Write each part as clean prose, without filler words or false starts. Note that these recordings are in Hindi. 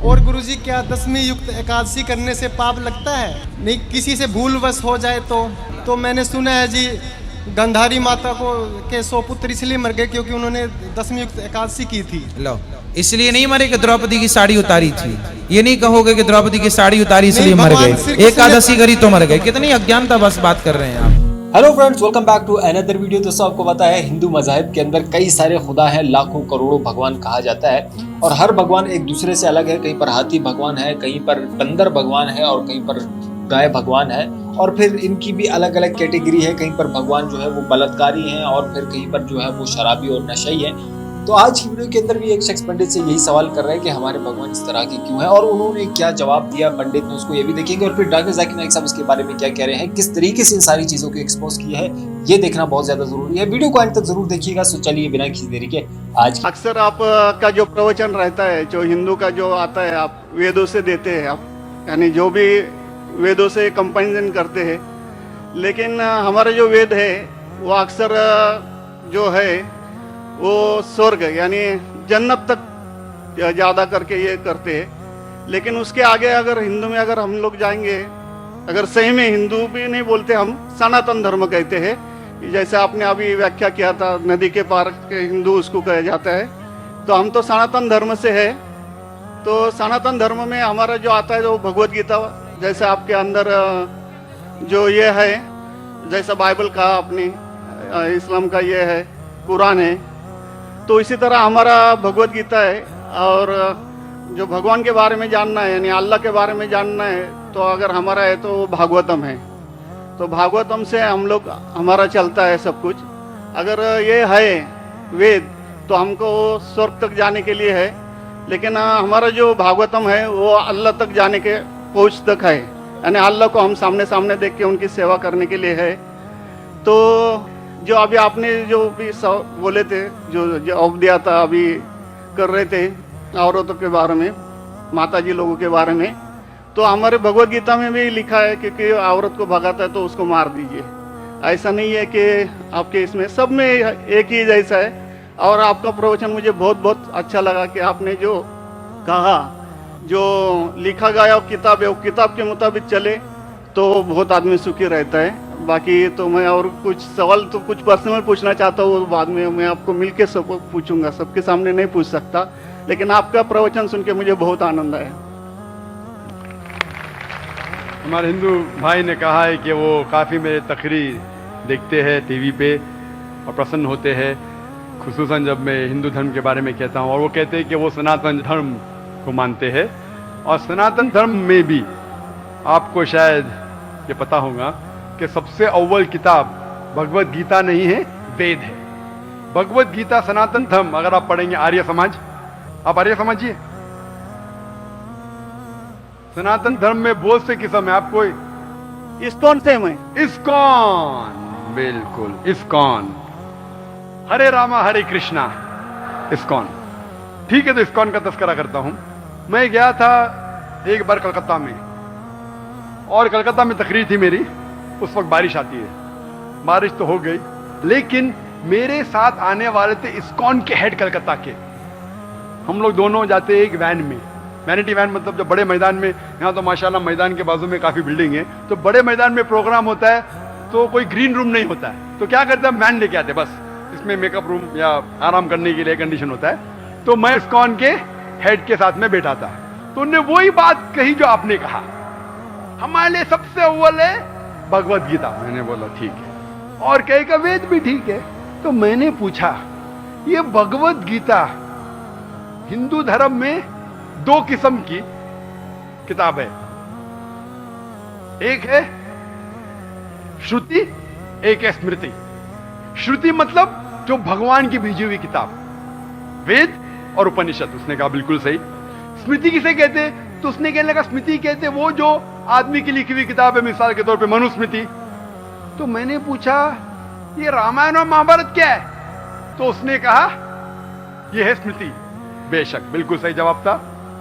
और गुरुजी क्या 10वीं युक्त एकादशी करने से पाप लगता है? नहीं, किसी से भूलवश हो जाए तो मैंने सुना है जी, गंधारी माता को के 100 पुत्र इसलिए मर गए क्योंकि उन्होंने 10वीं युक्त एकादशी की थी। लो, इसलिए नहीं मरे कि द्रौपदी की साड़ी उतारी थी। ये नहीं कहोगे कि द्रौपदी की साड़ी उतारी इसलिए मर गए, एकादशी करी तो मर गए। कितनी अज्ञानता बस बात कर रहे हैं आप। Hello friends, welcome back to another video. दोस्तों, आपको पता है हिंदू मजाहिब के अंदर कई सारे खुदा हैं, लाखों करोड़ों भगवान कहा जाता है और हर भगवान एक दूसरे से अलग है। कहीं पर हाथी भगवान है, कहीं पर बंदर भगवान है और कहीं पर गाय भगवान है और फिर इनकी भी अलग अलग कैटेगरी है। कहीं पर भगवान जो है वो बलात्कारी हैं और फिर कहीं पर जो है वो शराबी और नशई है। तो आज की वीडियो के अंदर भी एक शख्स पंडित से यही सवाल कर रहा है कि हमारे भगवान इस तरह के क्यों हैं और उन्होंने क्या जवाब दिया पंडित ने, उसको ये भी देखेंगे और फिर डॉक्टर जाकिर नाइक साहब इसके बारे में क्या कह रहे हैं, किस तरीके से इन सारी चीजों को एक्सपोज किया है, ये देखना बहुत ज्यादा जरूरी है। वीडियो को अंत तक जरूर देखिएगा। सो चलिए बिना किसी देरी के आज अक्सर आपका जो प्रवचन रहता है, जो हिंदू का जो आता है, आप वेदों से देते हैं, आप यानी जो भी वेदों से कंपेरिजन करते हैं, लेकिन हमारे जो वेद है वो अक्सर जो है वो स्वर्ग यानी जन्नत तक ज़्यादा करके ये करते हैं। लेकिन उसके आगे अगर हिंदू में अगर हम लोग जाएंगे, अगर सही में हिंदू भी नहीं बोलते, हम सनातन धर्म कहते हैं। जैसे आपने अभी व्याख्या किया था, नदी के पार के हिंदू उसको कहा जाता है। तो हम तो सनातन धर्म से है। तो सनातन धर्म में हमारा जो आता है वो भगवत गीता, जैसे आपके अंदर जो ये है, जैसा बाइबल का अपनी इस्लाम का ये है, कुरान है, तो इसी तरह हमारा भगवत गीता है। और जो भगवान के बारे में जानना है यानी अल्लाह के बारे में जानना है तो अगर हमारा है तो भागवतम है। तो भागवतम से हम लोग हमारा चलता है सब कुछ। अगर ये है वेद तो हमको स्वर्ग तक जाने के लिए है, लेकिन हमारा जो भागवतम है वो अल्लाह तक जाने के पहुँच तक है, यानी अल्लाह को हम सामने सामने देख के उनकी सेवा करने के लिए है। तो जो अभी आपने जो भी बोले थे, जो जवाब दिया था, अभी कर रहे थे औरतों के बारे में, माताजी लोगों के बारे में, तो हमारे भगवत गीता में भी लिखा है कि औरत को भगाता है तो उसको मार दीजिए। ऐसा नहीं है कि आपके इसमें सब में एक ही जैसा है। और आपका प्रवचन मुझे बहुत बहुत अच्छा लगा कि आपने जो कहा, जो लिखा गया किताब है वो किताब के मुताबिक चले तो बहुत आदमी सुखी रहता है। बाकी तो मैं और कुछ सवाल तो कुछ पर्सनल पूछना चाहता हूँ, बाद में मैं आपको मिलके सब पूछूंगा, सबके सामने नहीं पूछ सकता। लेकिन आपका प्रवचन सुन के मुझे बहुत आनंद आया। हमारे हिंदू भाई ने कहा है कि वो काफ़ी मेरे तकरीर देखते हैं टीवी पे और प्रसन्न होते हैं, खुसूसन जब मैं हिंदू धर्म के बारे में कहता हूँ। और वो कहते हैं कि वो सनातन धर्म को मानते हैं और सनातन धर्म में भी आपको शायद ये पता होगा कि सबसे अव्वल किताब भगवत गीता नहीं है, वेद है। भगवत गीता सनातन धर्म अगर आप पढ़ेंगे, आर्य समाज, आप आर्य समझिए, सनातन धर्म में बहुत से किस्म है। आपको इस्कॉन से मैं इस्कॉन, बिल्कुल इस्कॉन, हरे रामा हरे कृष्णा, इस्कॉन, ठीक है। तो इस्कॉन का तस्करा करता हूं। मैं गया था एक बार कलकत्ता में और कलकत्ता में तकरीर थी मेरी। उस वक्त बारिश आती है, बारिश तो हो गई, लेकिन मेरे साथ आने वाले थे इस्कॉन के हेड कलकत्ता के। हम लोग दोनों जाते एक वैन में, वैनिटी वैन, मतलब जो बड़े मैदान में, यहाँ तो माशाल्लाह मैदान के बाजू में काफ़ी बिल्डिंग है, तो बड़े मैदान में प्रोग्राम होता है तो कोई ग्रीन रूम नहीं होता है, तो क्या करते हैं, वैन लेके आते, बस इसमें मेकअप रूम या आराम करने के लिए कंडीशन होता है। तो मैं इस्कॉन के हेड के साथ में बैठा था, तो उन्होंने वही बात कही जो आपने कहा, हमारे लिए सबसे अव्वल है भगवत गीता। मैंने बोला ठीक है, और कहीं का वेद भी ठीक है। तो मैंने पूछा, ये भगवत गीता हिंदू धर्म में दो किस्म की किताब है, एक है श्रुति, एक है स्मृति। श्रुति मतलब जो भगवान की भेजी हुई किताब, वेद और उपनिषद। उसने कहा बिल्कुल सही। स्मृति किसे कहते? तो उसने कहने लगा स्मृति कहते वो जो आदमी की लिखी हुई किताब है, मिसाल के तौर पे मनुस्मृति। तो मैंने पूछा ये रामायण और महाभारत क्या है? तो उसने कहा ये है स्मृति। बेशक बिल्कुल सही जवाब था,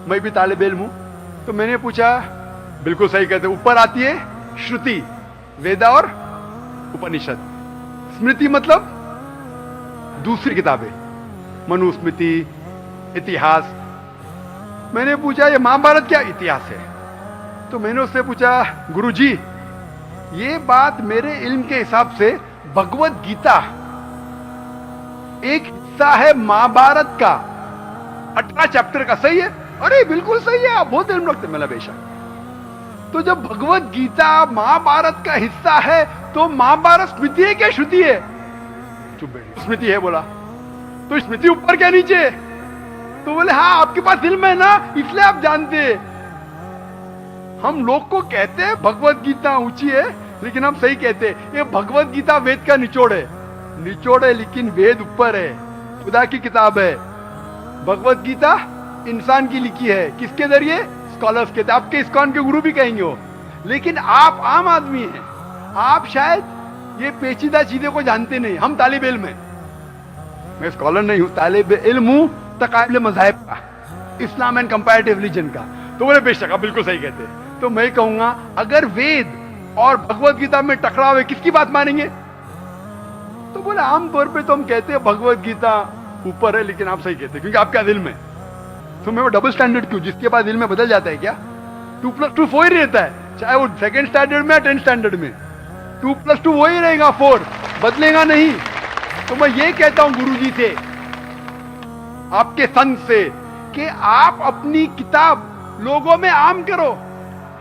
मैं भी तालिब इल्म हूं। तो मैंने पूछा, बिल्कुल सही कहते, ऊपर आती है श्रुति, वेदा और उपनिषद। स्मृति मतलब दूसरी किताबें, मनुस्मृति, इतिहास, मैंने पूछा ये महाभारत क्या इतिहास है? तो मैंने उससे पूछा गुरुजी ये बात मेरे इल्म के हिसाब से भगवत गीता एक हिस्सा है महाभारत का 18 चैप्टर का, सही है? अरे बिल्कुल सही है, आप बहुत इल्म रखते। मेरा बेशक। तो जब भगवत गीता महाभारत का हिस्सा है तो महाभारत स्मृति है क्या श्रुति है? चुप बैठे। स्मृति है बोला, तो स्मृति ऊपर क्या नीचे? तो बोले हाँ आपके पास इल्म है ना इसलिए आप जानते हैं। हम लोग को कहते हैं भगवत गीता ऊंची है, लेकिन हम सही कहते हैं ये भगवत गीता वेद का निचोड़ है। निचोड़ है लेकिन वेद ऊपर है, खुदा की किताब है। भगवत गीता इंसान की लिखी है, किसके जरिए? स्कॉलर्स के। आपके इस्कॉन के गुरु भी कहेंगे वो, लेकिन आप आम आदमी हैं, आप शायद ये पेचीदा चीजें को जानते नहीं। हम तालिब इल्म हैं, मैं स्कॉलर नहीं हूं, तालिब इल्म हूं तकाबिल मज़ाहिब का, इस्लाम एंड कंपैरेटिव रिलीजन का। तो बोले बेशक आप बिल्कुल सही कहते हैं। तो मैं कहूंगा अगर वेद और भगवत गीता में टकराव है किसकी बात मानेंगे? तो बोले आमतौर पे तो हम कहते हैं भगवत गीता ऊपर है, लेकिन आप सही कहते हैं क्योंकि आपका दिल में। तो मैं वो डबल स्टैंडर्ड क्यों? जिसके बाद दिल में बदल जाता है क्या? 2+2 4 ही रहता है, चाहे वो सेकंड स्टैंडर्ड में या 10th स्टैंडर्ड में 2+2 वही रहेगा, 4 बदलेगा नहीं। तो मैं ये कहता हूं गुरुजी से, आपके संत से, कि आप अपनी किताब लोगों में आम करो,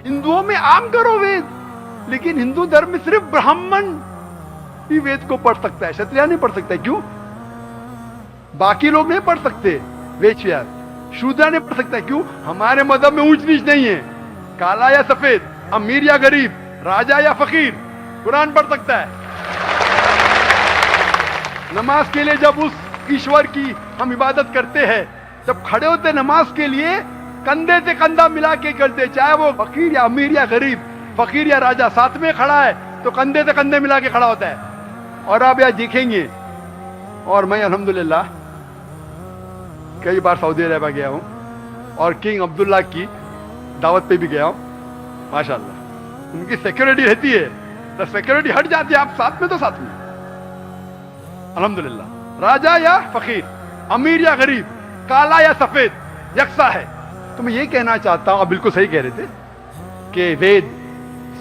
हिंदुओं में आम करो वेद। लेकिन हिंदू धर्म में सिर्फ ब्राह्मण ही वेद को पढ़ सकता है, क्षत्रिय नहीं पढ़ सकता है। क्यों? बाकी लोग नहीं पढ़ सकते, वेश्या शूद्र नहीं पढ़ सकता है। क्यों? हमारे मजहब में ऊंच नीच नहीं है, काला या सफेद, अमीर या गरीब, राजा या फकीर, कुरान पढ़ सकता है। नमाज के लिए जब उस ईश्वर की हम इबादत करते हैं, जब खड़े होते नमाज के लिए कंधे से कंधा मिला के करते, चाहे वो फकीर या अमीर या गरीब, फकीर या राजा साथ में खड़ा है तो कंधे से कंधे मिला के खड़ा होता है। और आप यहाँ देखेंगे, और मैं अल्हम्दुलिल्लाह कई बार सऊदी अरब गया हूँ और किंग अब्दुल्ला की दावत पे भी गया हूँ, माशाल्लाह उनकी सिक्योरिटी रहती है, तो सिक्योरिटी हट जाती है, आप साथ में तो साथ में अल्हम्दुलिल्लाह। राजा या फकीर, अमीर या गरीब, काला या सफेद, यकसा है। तो मैं ये कहना चाहता हूँ, आप बिल्कुल सही कह रहे थे कि वेद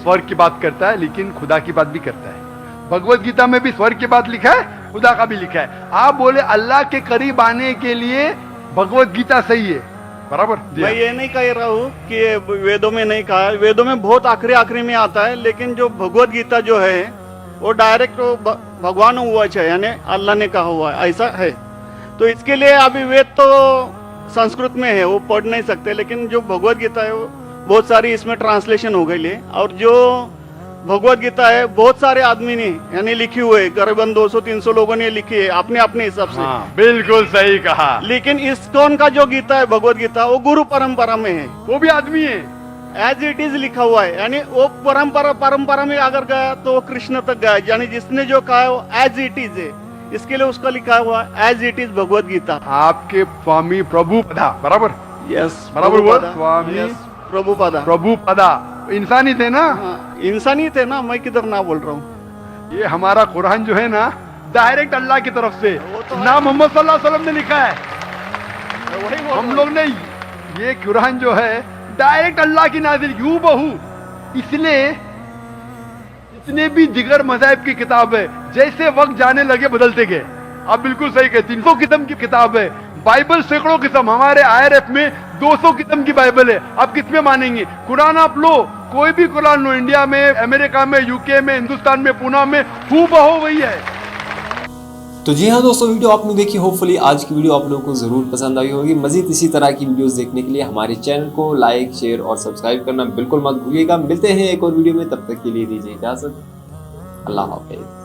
स्वर्ग की बात करता है लेकिन खुदा की बात भी करता है। भगवत गीता में भी स्वर्ग की बात लिखा है, खुदा का भी लिखा है। आप बोले अल्लाह के करीब आने के लिए भगवत गीता सही है, बराबर? मैं ये नहीं कह रहा हूँ कि वेदों में नहीं कहा है, वेदों में बहुत आखिरी में आता है, लेकिन जो भगवत गीता जो है वो डायरेक्ट भगवान हुआ है, यानी अल्लाह ने कहा हुआ है, ऐसा है। तो इसके लिए अभी वेद तो संस्कृत में है, वो पढ़ नहीं सकते, लेकिन जो भगवत गीता है वो बहुत सारी इसमें ट्रांसलेशन हो गई है। और जो भगवत गीता है बहुत सारे आदमी ने यानी लिखी हुई है, करीबन 200-300 लोगों ने लिखी है अपने अपने हिसाब से। हाँ, बिल्कुल सही कहा। लेकिन इस्कॉन का जो गीता है भगवत गीता वो गुरु परंपरा में है, वो भी आदमी है, एज इट इज लिखा हुआ है, यानी वो परंपरा में अगर गया तो वो कृष्ण तक गया, यानी जिसने जो कहा है वो एज इट इज है, इसके लिए उसका लिखा हुआ as it is Bhagavad Gita. आपके स्वामी प्रभुपदा, बराबर? यस, बराबर हुआ, स्वामी प्रभुपदा। प्रभुपदा इंसानी थे ना? हाँ, इंसानी थे ना, मैं किधर ना बोल रहा हूँ। ये हमारा कुरान जो है ना डायरेक्ट अल्लाह की तरफ से तो ना मोहम्मद सल्लल्लाहु अलैहि वसल्लम ने लिखा है। वही बोल हम लोग ने ये कुरान जो है डायरेक्ट अल्लाह की नाजिल की हूबहू। इसलिए जितने भी दिगर मज़ाहिब की किताब है जैसे वक्त जाने लगे बदलते गए। आप बिल्कुल सही कहते, 300 किस्म की किताब है, बाइबल सैकड़ों किस्म, हमारे IRF में 200 किस्म की बाइबल है। आप किस में मानेंगे? कुरान आप लो, कोई भी कुरान लो, इंडिया में, अमेरिका में, यूके में, हिंदुस्तान में, पूना में, हूबहू वही है। तो जी हाँ दोस्तों, वीडियो आपने देखी, होपफुली आज की वीडियो आप लोगों को जरूर पसंद आई होगी। मजीद इसी तरह की वीडियोस देखने के लिए हमारे चैनल को लाइक, शेयर और सब्सक्राइब करना बिल्कुल मत भूलिएगा। मिलते हैं एक और वीडियो में, तब तक के लिए दीजिए इजाजत। अल्लाह हाफिज।